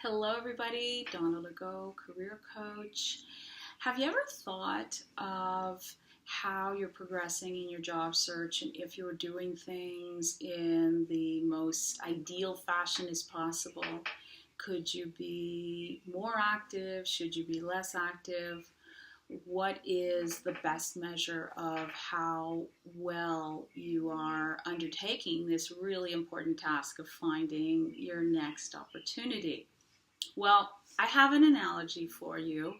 Hello, everybody. Donna Legault, career coach. Have you ever thought of how you're progressing in your job search and if you're doing things in the most ideal fashion as possible? Could you be more active? Should you be less active? What is the best measure of how well you are undertaking this really important task of finding your next opportunity? Well, I have an analogy for you,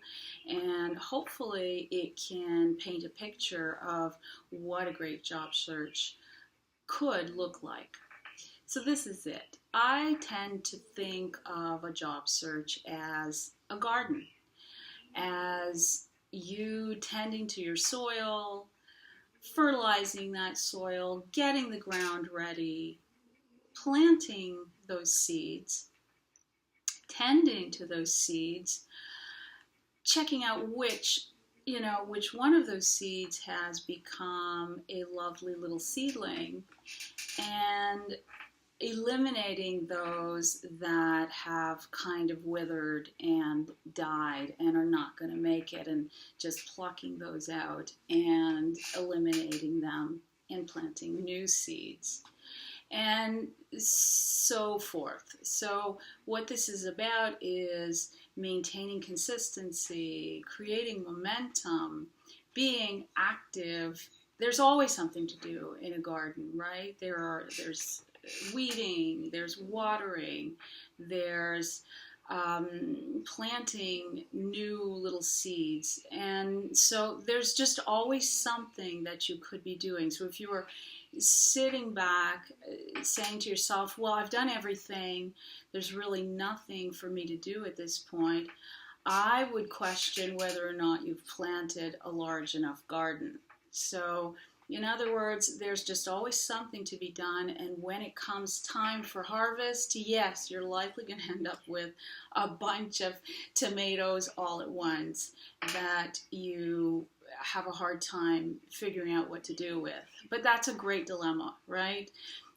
and hopefully it can paint a picture of what a great job search could look like. So, this is it. I tend to think of a job search as a garden, as you tending to your soil, fertilizing that soil, getting the ground ready, planting those seeds, tending to those seeds, checking out which one of those seeds has become a lovely little seedling, and eliminating those that have kind of withered and died and are not going to make it, and just plucking those out and eliminating them and planting new seeds, and so forth. So what this is about is maintaining consistency, creating momentum, being active. There's always something to do in a garden, right? There's weeding, there's watering, there's planting new little seeds. And so there's just always something that you could be doing. So if you were sitting back saying to yourself, well, I've done everything, there's really nothing for me to do at this point, I would question whether or not you've planted a large enough garden. So in other words, there's just always something to be done, and when it comes time for harvest, yes, you're likely going to end up with a bunch of tomatoes all at once that you have a hard time figuring out what to do with. But that's a great dilemma, right?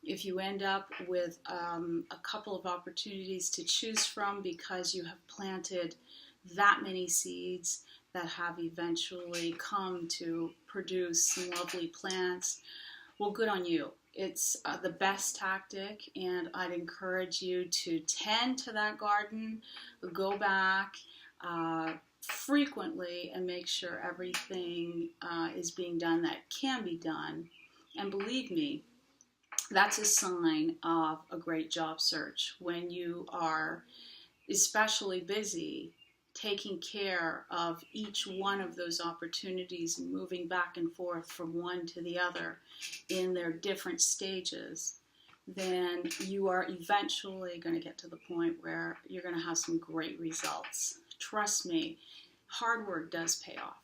If you end up with a couple of opportunities to choose from because you have planted that many seeds that have eventually come to produce some lovely plants, well, good on you. It's the best tactic, and I'd encourage you to tend to that garden, go back frequently and make sure everything is being done that can be done. And believe me, that's a sign of a great job search when you are especially busy taking care of each one of those opportunities and moving back and forth from one to the other in their different stages. Then you are eventually going to get to the point where you're going to have some great results. Trust me, hard work does pay off.